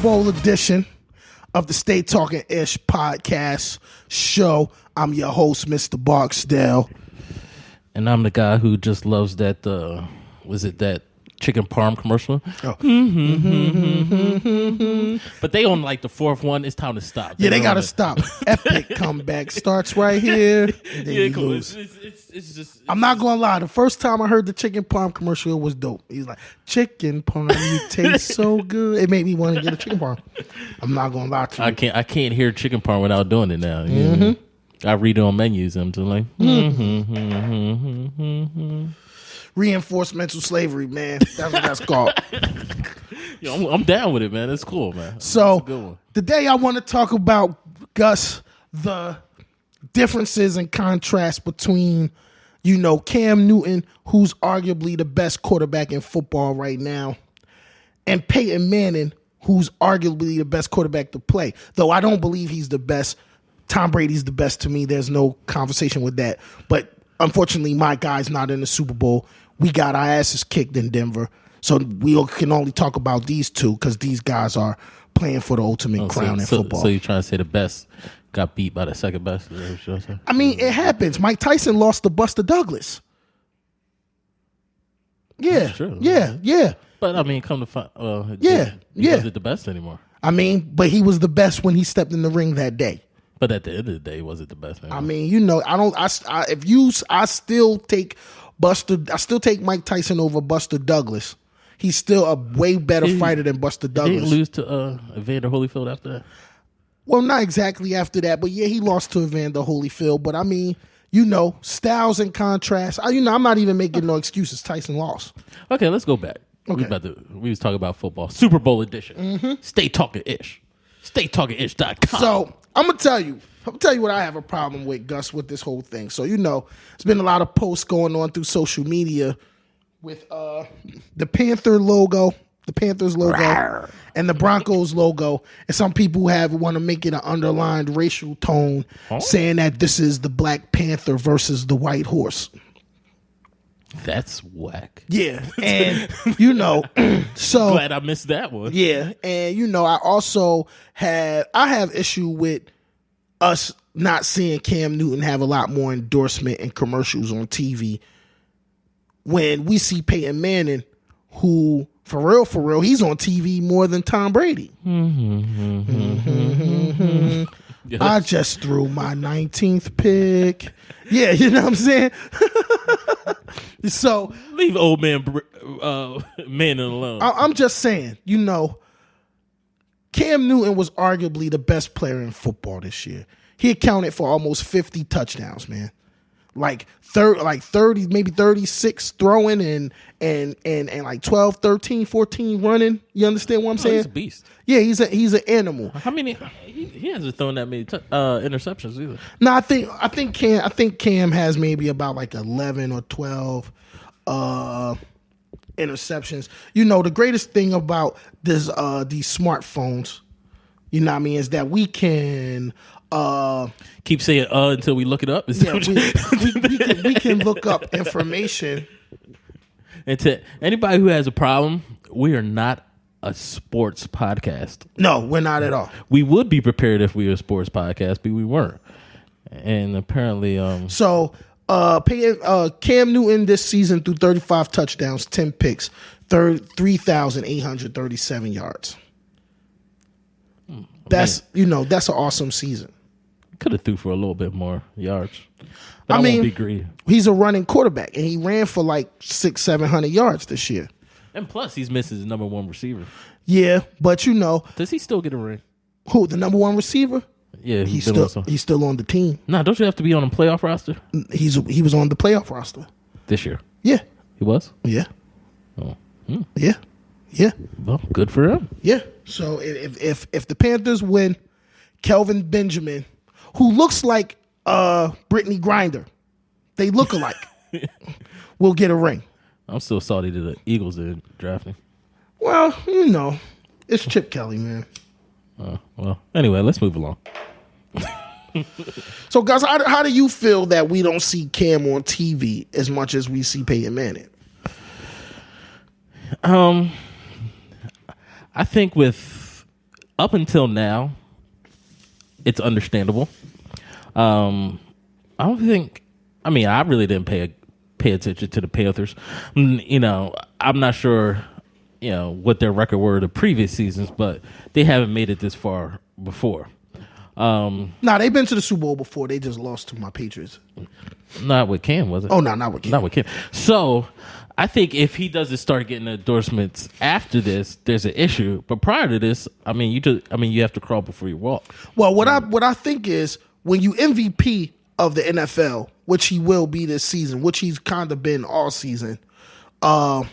Bowl edition of the Stay Talking Ish podcast show. I'm your host, Mr. Barksdale. And I'm the guy who just loves that, was it that chicken parm commercial? Oh. But they on like the fourth one. It's time to stop. Yeah, they got to stop. Epic comeback starts right here. And then you lose. It's just. I'm not going to lie. The first time I heard the chicken parm commercial, it was dope. He's like, chicken parm, you taste so good. It made me want to get a chicken parm. I'm not going to lie to you. I can't hear chicken parm without doing it now. I read it on menus. I'm just like, Reinforced mental slavery, man. That's what that's called. Yo, I'm down with it, man. It's cool, man. So today I want to talk about, Gus, the differences and contrasts between, Cam Newton, who's arguably the best quarterback in football right now, and Peyton Manning, who's arguably the best quarterback to play. Though I don't believe he's the best. Tom Brady's the best to me. There's no conversation with that. But unfortunately, my guy's not in the Super Bowl. We got our asses kicked in Denver. So we can only talk about these two because these guys are playing for the ultimate crown in football. So you're trying to say the best got beat by the second best? I mean, it happens. Mike Tyson lost to Buster Douglas. Yeah. That's true. Yeah. But I mean, come to find, He wasn't the best anymore. I mean, but he was the best when he stepped in the ring that day. But at the end of the day, was it the best anymore? I mean, I still take Mike Tyson over Buster Douglas. He's still a way better fighter than Buster Douglas. He didn't lose to Evander Holyfield after that? Well, not exactly after that, but yeah, he lost to Evander Holyfield. But I mean, styles and contrast. I'm not even making no excuses. Tyson lost. Okay, let's go back. Okay. We was talking about football. Super Bowl edition. Stay talking ish. StayTalkingIsh.com. So I'm gonna tell you what I have a problem with, Gus, with this whole thing. So there's been a lot of posts going on through social media with the Panthers logo, and the Broncos logo, and some people want to make it an underlined racial tone, saying that this is the Black Panther versus the White Horse. That's whack. Yeah, and so glad I missed that one. Yeah, and I also have issue with us not seeing Cam Newton have a lot more endorsement and commercials on TV when we see Peyton Manning, who for real, he's on TV more than Tom Brady. Yes. I just threw my 19th pick. Yeah, you know what I'm saying? So leave old man Manning alone. I'm just saying, Cam Newton was arguably the best player in football this year. He accounted for almost 50 touchdowns, man. Like 30, maybe 36 throwing and like 12, 13, 14 running. You understand what I'm saying? He's a beast. Yeah, he's an animal. How many? He hasn't thrown that many interceptions either. No, I think Cam has maybe about like 11 or 12 interceptions. The greatest thing about these smartphones, is that we can keep saying until we look it up. Yeah, we can look up information. And to anybody who has a problem, we are not a sports podcast. No, we're not at all. We would be prepared if we were a sports podcast, but we weren't. And apparently, Cam Newton this season threw 35 touchdowns, 10 picks, 3,837 yards. That's that's an awesome season. Could have threw for a little bit more yards. But I won't be greedy. He's a running quarterback, and he ran for like 600-700 yards this year. And plus, he's missing his number one receiver. Yeah, but does he still get a ring? Who, the number one receiver? Yeah, he's still on the team. Nah, don't you have to be on a playoff roster? He was on the playoff roster this year. Yeah, he was. Yeah. Oh. Yeah. Well, good for him. Yeah. So if the Panthers win, Kelvin Benjamin, who looks like Brittany Griner, they look alike, will get a ring. I'm still salty that the Eagles didn't draft him. Well, it's Chip Kelly, man. Well, anyway, let's move along. So, guys, how do you feel that we don't see Cam on TV as much as we see Peyton Manning? I think with up until now, it's understandable. I don't think. I mean, I really didn't pay attention to the Panthers. You know, I'm not sure. You know what their record were the previous seasons, but they haven't made it this far before. They've been to the Super Bowl before. They just lost to my Patriots. Not with Cam, was it? Oh no, not with Cam. Not with Cam. So I think if he doesn't start getting endorsements after this, there's an issue. But prior to this, I mean, you have to crawl before you walk. Well, what I think is when you MVP of the NFL, which he will be this season, which he's kind of been all season, the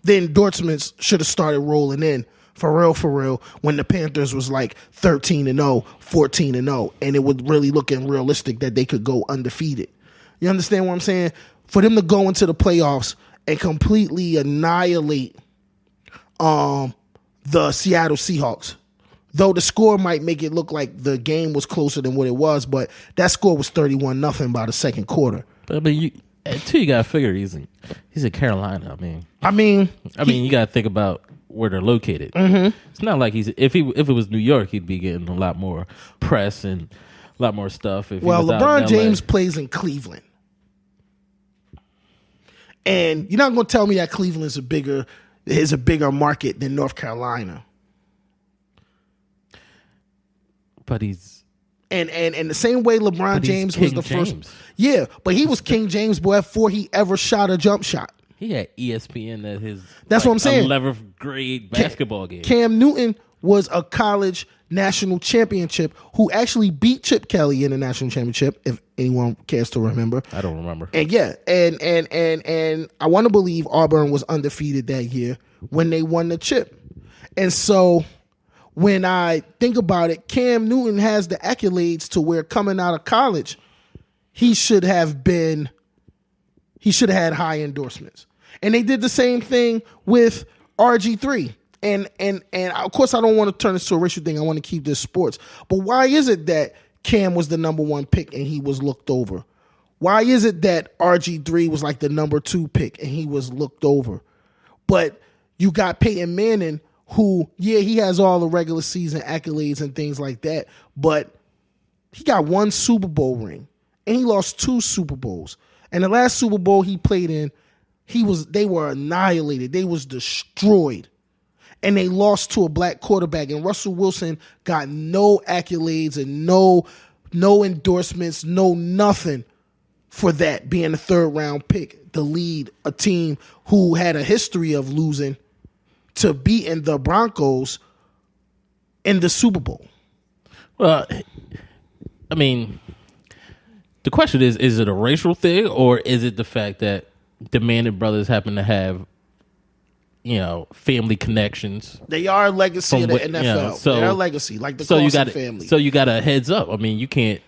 endorsements should have started rolling in for real, when the Panthers was like 13-0, 14-0, and it was really looking realistic that they could go undefeated. You understand what I'm saying? For them to go into the playoffs and completely annihilate the Seattle Seahawks, though the score might make it look like the game was closer than what it was, but that score was 31-0 by the second quarter. But until you got to figure he's in Carolina. I mean, you got to think about where they're located. Mm-hmm. It's not like if it was New York, he'd be getting a lot more press and a lot more stuff. LeBron James plays in Cleveland, and you're not going to tell me that Cleveland is a bigger market than North Carolina. But he's. And the same way LeBron James was the first. Yeah, but he was King James before he ever shot a jump shot. He had ESPN at his That's what I'm saying. 11th grade basketball game. Cam Newton was a college national championship who actually beat Chip Kelly in the national championship, if anyone cares to remember. I don't remember. And yeah, and I want to believe Auburn was undefeated that year when they won the chip. And so when I think about it, Cam Newton has the accolades to where coming out of college, he should have had high endorsements. And they did the same thing with RG3. And of course, I don't want to turn this to a racial thing. I want to keep this sports. But why is it that Cam was the number one pick and he was looked over? Why is it that RG3 was like the number 2 pick and he was looked over? But you got Peyton Manning, who, yeah, he has all the regular season accolades and things like that, but he got 1 Super Bowl ring and he lost 2 Super Bowls. And the last Super Bowl he played in, they were annihilated. They was destroyed. And they lost to a black quarterback. And Russell Wilson got no accolades and no endorsements, no nothing for that, being a 3rd round pick to lead a team who had a history of losing to beating the Broncos in the Super Bowl. Well, I mean, the question is it a racial thing or is it the fact that the Manning brothers happen to have, family connections? They are a legacy of the NFL. They're a legacy, like the Carson family. So you got a heads up. I mean, you can't,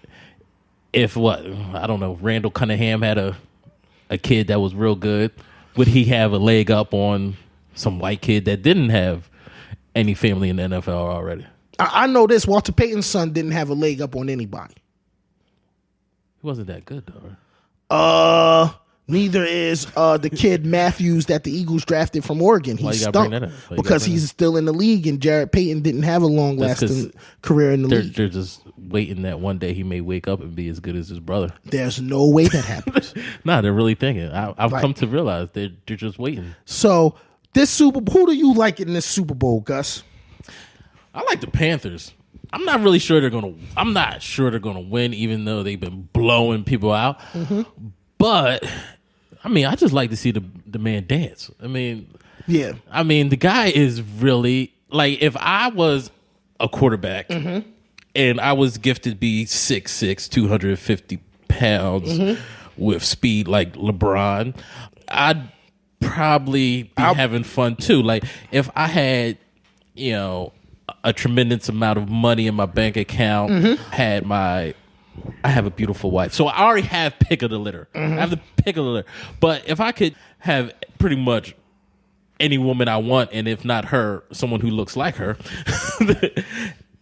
Randall Cunningham had a kid that was real good, would he have a leg up on some white kid that didn't have any family in the NFL already? I know this. Walter Payton's son didn't have a leg up on anybody. He wasn't that good, though. Neither is the kid Matthews that the Eagles drafted from Oregon. He stunk because he's still in the league, and Jared Payton didn't have a long-lasting career in the league. They're just waiting that one day he may wake up and be as good as his brother. There's no way that happens. Nah, they're really thinking. I've come to realize they're just waiting. So this Super Bowl, who do you like in this Super Bowl, Gus? I like the Panthers. I'm not sure they're gonna win, even though they've been blowing people out. Mm-hmm. But I mean, I just like to see the man dance. I mean, yeah. I mean, the guy is really like, if I was a quarterback mm-hmm. and I was gifted to be 6'6", 250 pounds mm-hmm. with speed like LeBron, I'd probably be having fun too. Like if I had, a tremendous amount of money in my bank account, mm-hmm. I have a beautiful wife. So I already have pick of the litter. Mm-hmm. I have the pick of the litter. But if I could have pretty much any woman I want, and if not her, someone who looks like her,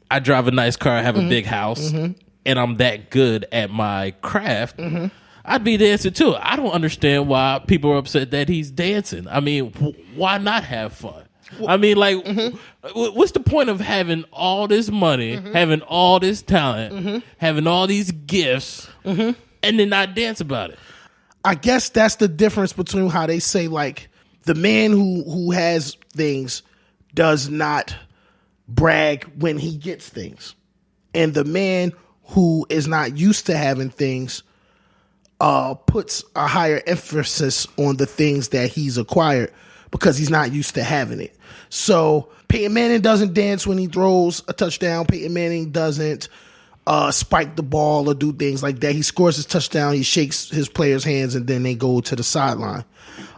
I drive a nice car, I have mm-hmm. a big house, mm-hmm. and I'm that good at my craft, mm-hmm. I'd be dancing too. I don't understand why people are upset that he's dancing. I mean, why not have fun? I mean, like, what's the point of having all this money, having all this talent, having all these gifts, and then not dance about it? I guess that's the difference between how they say, like, the man who has things does not brag when he gets things. And the man who is not used to having things puts a higher emphasis on the things that he's acquired because he's not used to having it. So Peyton Manning doesn't dance when he throws a touchdown. Peyton Manning doesn't spike the ball or do things like that. He scores his touchdown, he shakes his players' hands, and then they go to the sideline.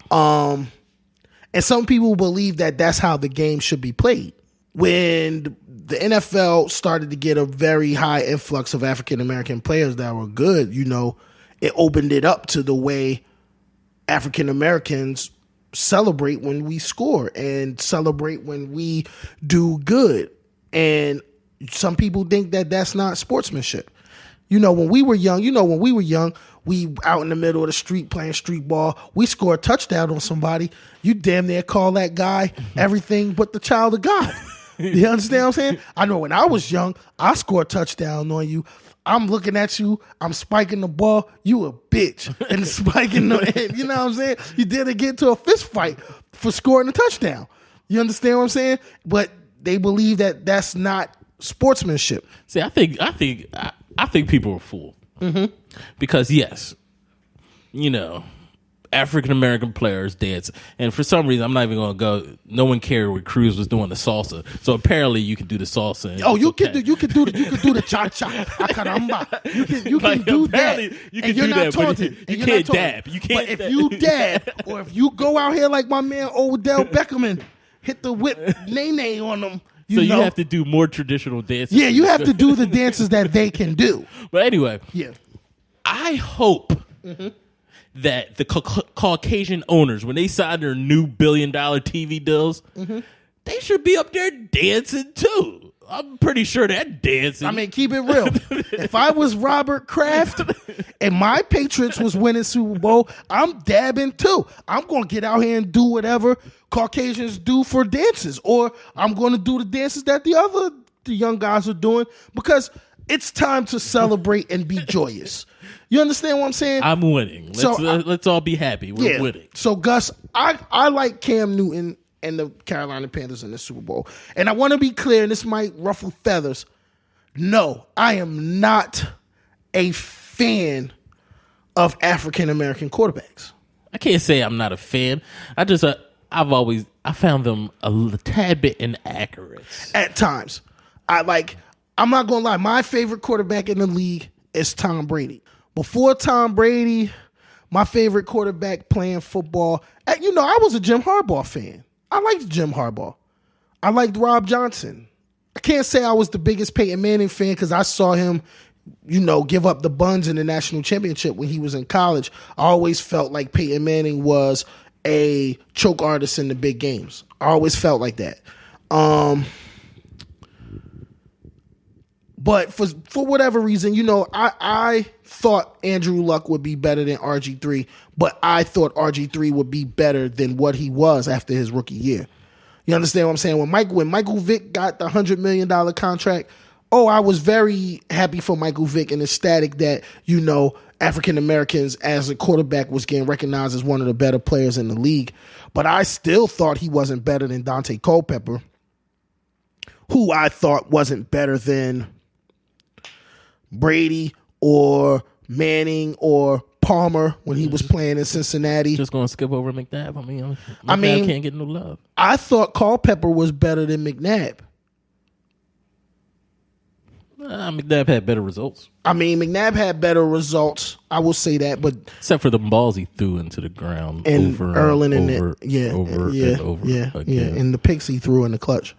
And some people believe that that's how the game should be played. When the NFL started to get a very high influx of African-American players that were good, you know, it opened it up to the way African-Americans celebrate when we score and celebrate when we do good. And some people think that that's not sportsmanship. When we were young, we out in the middle of the street playing street ball. We score a touchdown on somebody. You damn near call that guy everything but the child of God. You understand what I'm saying? I know when I was young, I scored a touchdown on you. I'm looking at you. I'm spiking the ball. You a bitch. And spiking the, you know what I'm saying? You didn't get into a fist fight for scoring a touchdown. You understand what I'm saying? But they believe that that's not sportsmanship. See, I think people are fooled. Because yes, African American players dance, and for some reason I'm not even going to go. No one cared when Cruz was doing the salsa, so apparently you can do the salsa. And you can do the cha cha, caramba. You can do that. You can do that, but you can't dab. You can't. But if you dab, or if you go out here like my man Odell Beckham and hit the whip nay on them. You have to do more traditional dances. Yeah, you have to do the dances that they can do. But anyway, yeah, I hope that the Caucasian owners, when they sign their new $1 billion TV deals, they should be up there dancing too. I'm pretty sure they're dancing. I mean, keep it real. If I was Robert Kraft and my Patriots was winning Super Bowl, I'm dabbing too. I'm going to get out here and do whatever Caucasians do for dances, or I'm going to do the dances that the young guys are doing, because it's time to celebrate and be joyous. You understand what I'm saying? I'm winning. Let's all be happy. We're winning. So, Gus, I like Cam Newton and the Carolina Panthers in the Super Bowl. And I want to be clear, and this might ruffle feathers. No, I am not a fan of African-American quarterbacks. I can't say I'm not a fan. I found them a tad bit inaccurate. At times. I'm not going to lie. My favorite quarterback in the league is Tom Brady. Before Tom Brady, my favorite quarterback playing football, I was a Jim Harbaugh fan. I liked Jim Harbaugh. I liked Rob Johnson. I can't say I was the biggest Peyton Manning fan because I saw him, give up the buns in the national championship when he was in college. I always felt like Peyton Manning was a choke artist in the big games. I always felt like that. But for whatever reason, I thought Andrew Luck would be better than RG3, but I thought RG3 would be better than what he was after his rookie year. You understand what I'm saying? When Michael Vick got the $100 million contract, I was very happy for Michael Vick and ecstatic that, African Americans as a quarterback was getting recognized as one of the better players in the league. But I still thought he wasn't better than Dante Culpepper, who I thought wasn't better than Brady or Manning or Palmer when he was playing in Cincinnati. Just going to skip over McNabb. I mean, can't get no love. I thought Culpepper was better than McNabb. McNabb had better results. McNabb had better results. I will say that, but except for the balls he threw into the ground and over Erlin and over and the picks he threw in the clutch.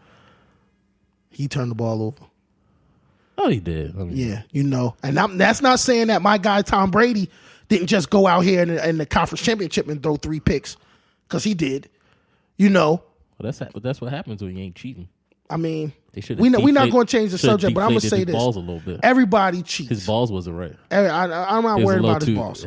He turned the ball over. Oh, he did. And that's not saying that my guy Tom Brady didn't just go out here in the conference championship and throw 3 picks, because he did. Well, that's what happens when you ain't cheating. I mean, we're not going to change the subject, but I'm going to say this. Balls a little bit. Everybody cheats. His balls wasn't right. I'm not worried about his balls.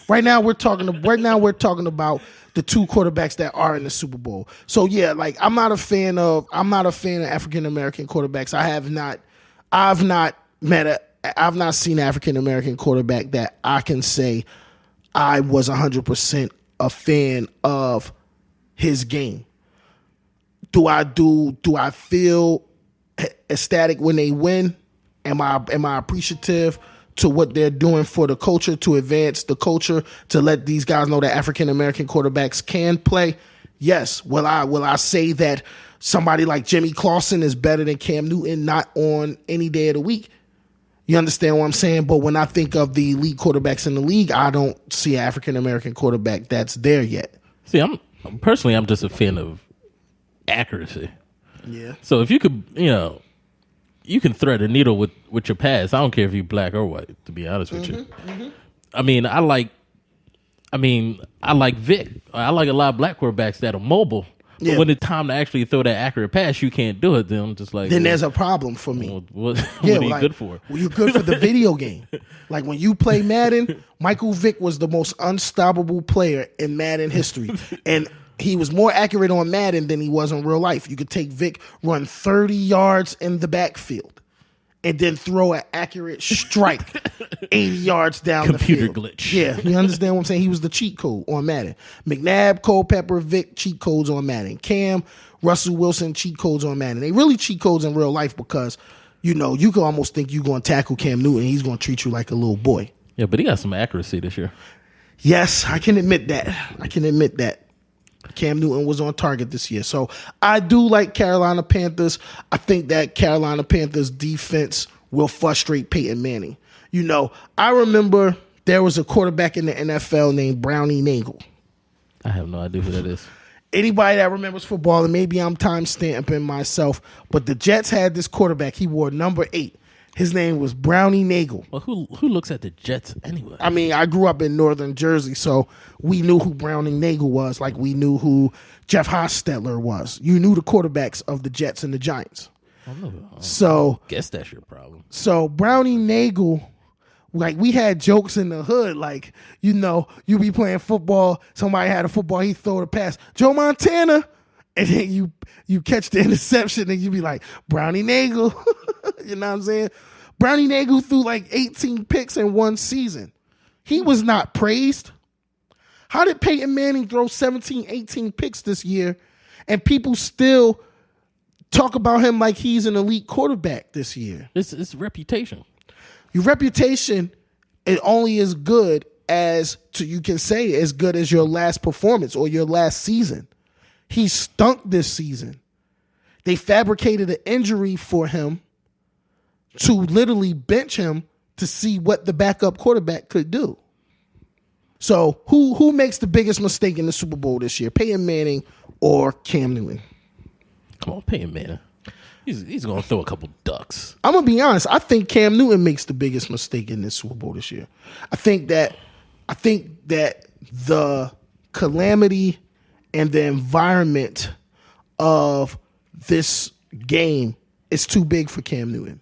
Right now we're talking about the two quarterbacks that are in the Super Bowl. So yeah, like I'm not a fan of African American quarterbacks. I've not seen an African American quarterback that I can say I was 100% a fan of his game. Do I feel ecstatic when they win? Am I appreciative to what they're doing for the culture, to advance the culture, to let these guys know that African American quarterbacks can play? Yes. Will I say that somebody like Jimmy Clausen is better than Cam Newton? Not on any day of the week. You understand what I'm saying? But when I think of the elite quarterbacks in the league, I don't see an African American quarterback that's there yet. See, I'm just a fan of accuracy. Yeah. So if you could, you can thread a needle with your pass. I don't care if you're black or white, to be honest with you. Mm-hmm. I mean, I like Vic. I like a lot of black quarterbacks that are mobile. But when it's time to actually throw that accurate pass, you can't do it. Then I'm just like, there's a problem for me. What are you good for? Well, you're good for the video game. Like when you play Madden, Michael Vick was the most unstoppable player in Madden history, and he was more accurate on Madden than he was in real life. You could take Vic, run 30 yards in the backfield, and then throw an accurate strike 80 yards down the field. Computer glitch. Yeah, you understand what I'm saying? He was the cheat code on Madden. McNabb, Culpepper, Vic, cheat codes on Madden. Cam, Russell Wilson, cheat codes on Madden. They really cheat codes in real life because, you can almost think you're going to tackle Cam Newton and he's going to treat you like a little boy. Yeah, but he got some accuracy this year. Yes, I can admit that. Cam Newton was on target this year. So I do like Carolina Panthers. I think that Carolina Panthers defense will frustrate Peyton Manning. I remember there was a quarterback in the NFL named Brownie Nagel. I have no idea who that is. Anybody that remembers football, and maybe I'm time stamping myself, but the Jets had this quarterback. He wore number 8. His name was Brownie Nagel. Well, who looks at the Jets anyway? I mean, I grew up in northern Jersey, so we knew who Brownie Nagel was, like we knew who Jeff Hostetler was. You knew the quarterbacks of the Jets and the Giants. So guess that's your problem. So Brownie Nagel, like we had jokes in the hood, like, you be playing football, somebody had a football, he throw the pass, Joe Montana, and then you catch the interception and you be like, Brownie Nagel. You know what I'm saying? Brownie Nagel threw like 18 picks in one season. He was not praised. How did Peyton Manning throw 17, 18 picks this year and people still talk about him like he's an elite quarterback this year? It's reputation. Your reputation is only as good as you can say as good as your last performance or your last season. He stunk this season. They fabricated an injury for him to literally bench him to see what the backup quarterback could do. So who makes the biggest mistake in the Super Bowl this year, Peyton Manning or Cam Newton? Come on, Peyton Manning. He's going to throw a couple ducks. I'm going to be honest. I think Cam Newton makes the biggest mistake in this Super Bowl this year. I think that the calamity and the environment of this game is too big for Cam Newton.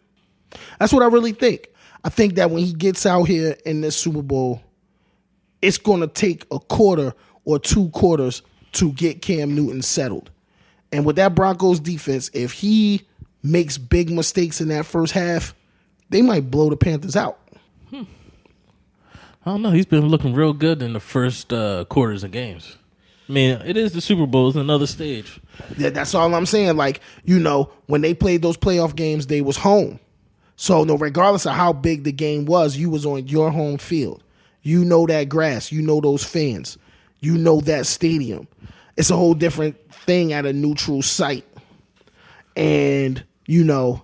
That's what I really think. I think that when he gets out here in this Super Bowl, it's going to take a quarter or 2 quarters to get Cam Newton settled. And with that Broncos defense, if he makes big mistakes in that first half, they might blow the Panthers out. I don't know. He's been looking real good in the first quarters of games. I mean, it is the Super Bowl. It's another stage. Yeah, that's all I'm saying. Like, when they played those playoff games, they was home. So, no, regardless of how big the game was, you was on your home field. You know that grass. You know those fans. You know that stadium. It's a whole different thing at a neutral site. And, the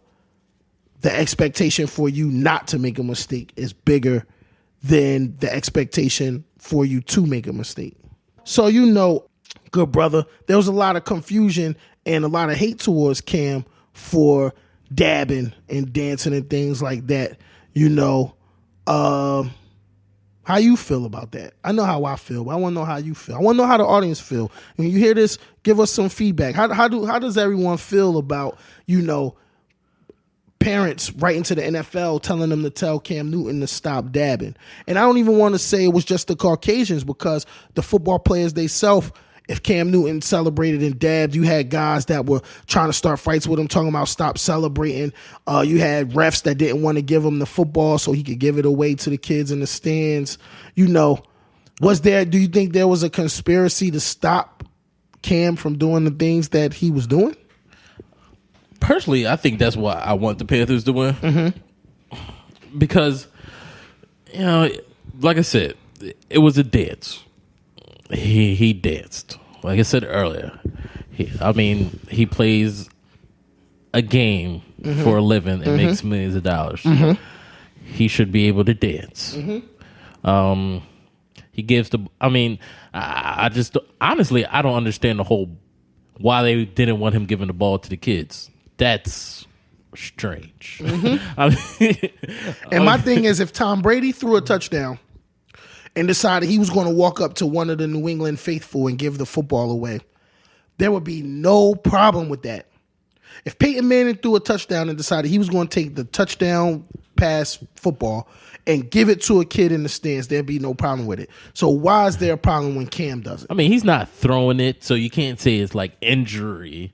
expectation for you not to make a mistake is bigger than the expectation for you to make a mistake. So, good brother, there was a lot of confusion and a lot of hate towards Cam for dabbing and dancing and things like that. How How you feel about that? I know how I feel, but I want to know how you feel. I want to know how the audience feel. When you hear this, give us some feedback. How does everyone feel about, parents writing to the NFL telling them to tell Cam Newton to stop dabbing? And I don't even want to say it was just the Caucasians, because the football players themselves, if Cam Newton celebrated and dabbed, you had guys that were trying to start fights with him, talking about stop celebrating. You had refs that didn't want to give him the football so he could give it away to the kids in the stands. Do you think there was a conspiracy to stop Cam from doing the things that he was doing? Personally, I think that's why I want the Panthers to win. Mm-hmm. Because, like I said, it was a dance. He danced. Like I said earlier, he plays a game for a living and makes millions of dollars. Mm-hmm. He should be able to dance. Mm-hmm. He gives I just honestly, I don't understand the whole why they didn't want him giving the ball to the kids. That's strange. Mm-hmm. And my thing is, if Tom Brady threw a touchdown and decided he was going to walk up to one of the New England faithful and give the football away, there would be no problem with that. If Peyton Manning threw a touchdown and decided he was going to take the touchdown pass football and give it to a kid in the stands, there'd be no problem with it. So why is there a problem when Cam does it? He's not throwing it, so you can't say it's like injury.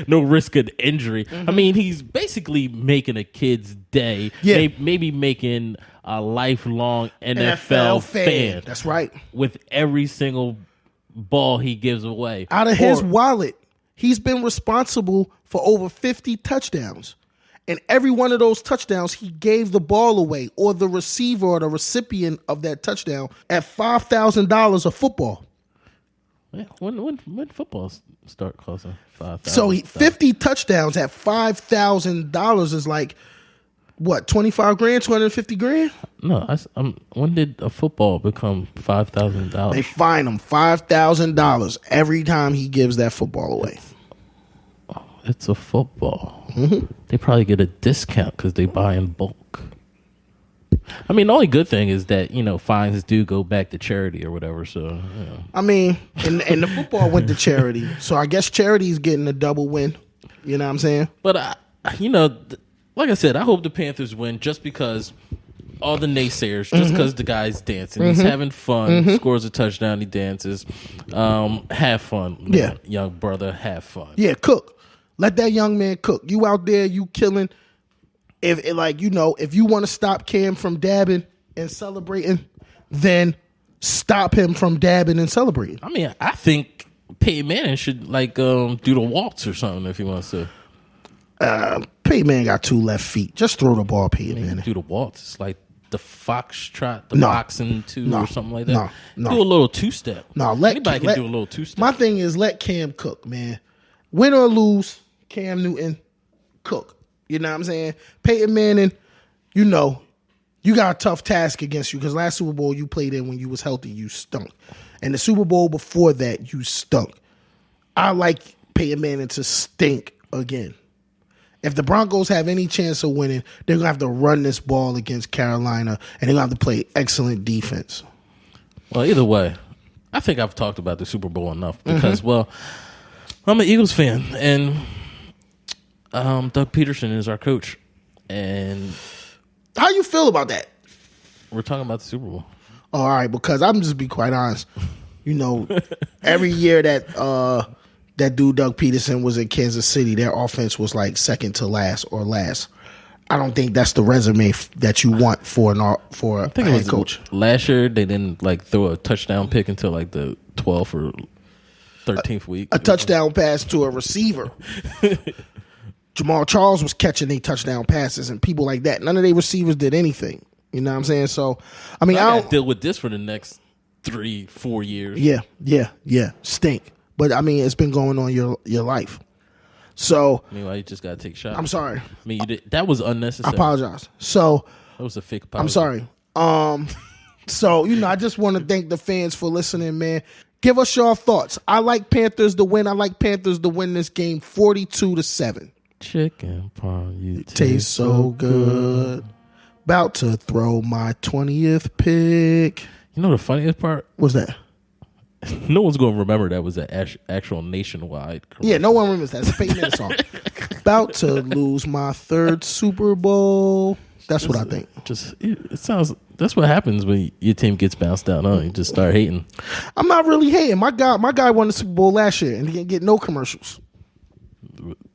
No risk of injury. Mm-hmm. He's basically making a kid's day. Yeah. Maybe making a lifelong NFL fan. That's right. With every single ball he gives away. Out of his wallet, he's been responsible for over 50 touchdowns. And every one of those touchdowns, he gave the ball away, or the receiver or the recipient of that touchdown, at $5,000 a football. Yeah, when football start costing $5,000? So 50 touchdowns at $5,000 is like, what, 25 grand, 250 grand? No, when did a football become $5,000? They fine him $5,000 every time he gives that football away. It's a football. Mm-hmm. They probably get a discount because they buy in bulk. The only good thing is that, fines do go back to charity or whatever. So, and the football went to charity. So I guess charity's getting a double win. You know what I'm saying? But, like I said, I hope the Panthers win just because all the naysayers, just because the guy's dancing. He's having fun, scores a touchdown, he dances. Have fun. Yeah. Young brother, have fun. Yeah, cook. Let that young man cook. You out there, you killing. If you want to stop Cam from dabbing and celebrating, then stop him from dabbing and celebrating. I think Peyton Manning should do the waltz or something if he wants to. Peyton Manning got 2 left feet. Just throw the ball, Peyton Manning. Do the waltz. It's like the foxtrot, boxing or something like that. No. Do a little two-step. Anybody can do a little two-step. My thing is, let Cam cook, man. Win or lose, Cam Newton, cook. You know what I'm saying? Peyton Manning, you got a tough task against you, because last Super Bowl you played in when you was healthy, you stunk. And the Super Bowl before that, you stunk. I like Peyton Manning to stink again. If the Broncos have any chance of winning, they're going to have to run this ball against Carolina, and they're going to have to play excellent defense. Well, either way, I think I've talked about the Super Bowl enough because, I'm an Eagles fan, and Doug Peterson is our coach. And how you feel about that? We're talking about the Super Bowl. Oh, all right, because I'm just be quite honest. Every year that dude Doug Peterson was in Kansas City, their offense was like second to last or last. I don't think that's the resume that you want for a head coach. Last year they didn't throw a touchdown pick until the 12th or 13th week. A touchdown pass to a receiver. Jamal Charles was catching a touchdown passes and people like that. None of their receivers did anything. You know what I'm saying? So, I got to deal with this for the next 3-4 years. Yeah. Stink. But, it's been going on your life. So. Meanwhile, you just got to take shots. I'm sorry. That was unnecessary. I apologize. So. That was a fake apology. I'm sorry. So, I just want to thank the fans for listening, man. Give us your thoughts. I like Panthers to win. I like Panthers to win this game 42-7. Chicken parm, you taste so good. About to throw my 20th pick. You know the funniest part? What's that? No one's going to remember that was an actual nationwide commercial. Yeah, no one remembers that. It's a Peyton Manning song. About to lose my 3rd Super Bowl. That's what I think. It sounds. That's what happens when your team gets bounced out. Huh? You just start hating. I'm not really hating. My guy won the Super Bowl last year and he didn't get no commercials.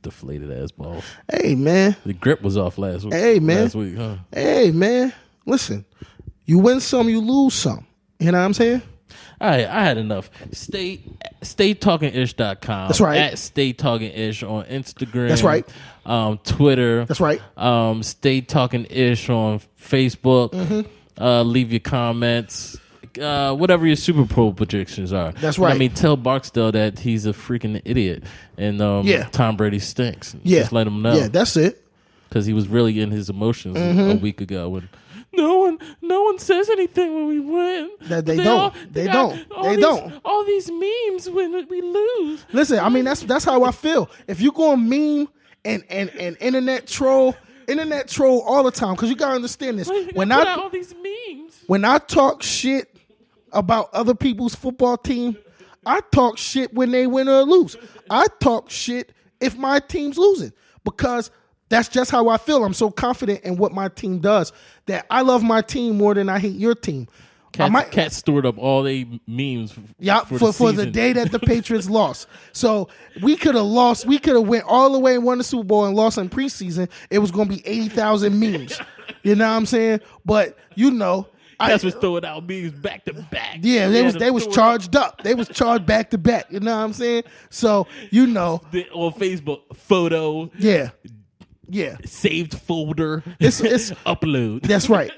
Deflated ass ball. Hey man, the grip was off last week. Hey man, last week, huh? Hey man, listen, you win some, you lose some. You know what I'm saying? All right, I had enough. StayTalkingIsh.com. That's right. At StayTalkingIsh on Instagram. That's right. Twitter. That's right. Stay Talking Ish on Facebook. Mm-hmm. Leave your comments. Whatever your Super Bowl predictions are. That's right. I mean, tell Barksdale that he's a freaking idiot and Tom Brady stinks. Yeah. Just let him know. Yeah, that's it. Because he was really in his emotions a week ago when no one says anything when we win. That they don't. They don't. All these memes when we lose. Listen, I mean that's how I feel. If you go on meme and internet troll all the time, because you gotta understand this. When all these memes. When I talk shit about other people's football team, I talk shit when they win or lose. I talk shit if my team's losing because that's just how I feel. I'm so confident in what my team does that I love my team more than I hate your team. Cats stored up all they memes for the day that the Patriots lost. So we could have lost. We could have went all the way and won the Super Bowl and lost in preseason. It was going to be 80,000 memes. You know what I'm saying? But Cats was throwing out memes back to back. Yeah, they was charged up. They was charged back to back. You know what I'm saying? So on Facebook photo. Yeah. Saved folder. It's upload. That's right.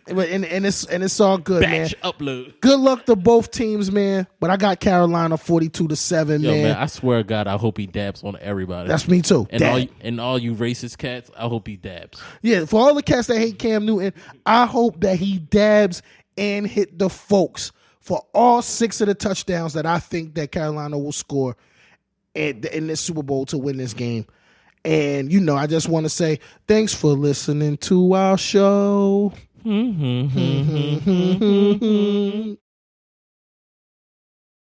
And it's all good, Batch man. Upload. Good luck to both teams, man. But I got Carolina 42-7, Yo, man. I swear to God, I hope he dabs on everybody. That's me too. And all you racist cats, I hope he dabs. Yeah, for all the cats that hate Cam Newton, I hope that he dabs and hit the folks for all 6 of the touchdowns that I think that Carolina will score in this Super Bowl to win this game. And, I just want to say thanks for listening to our show.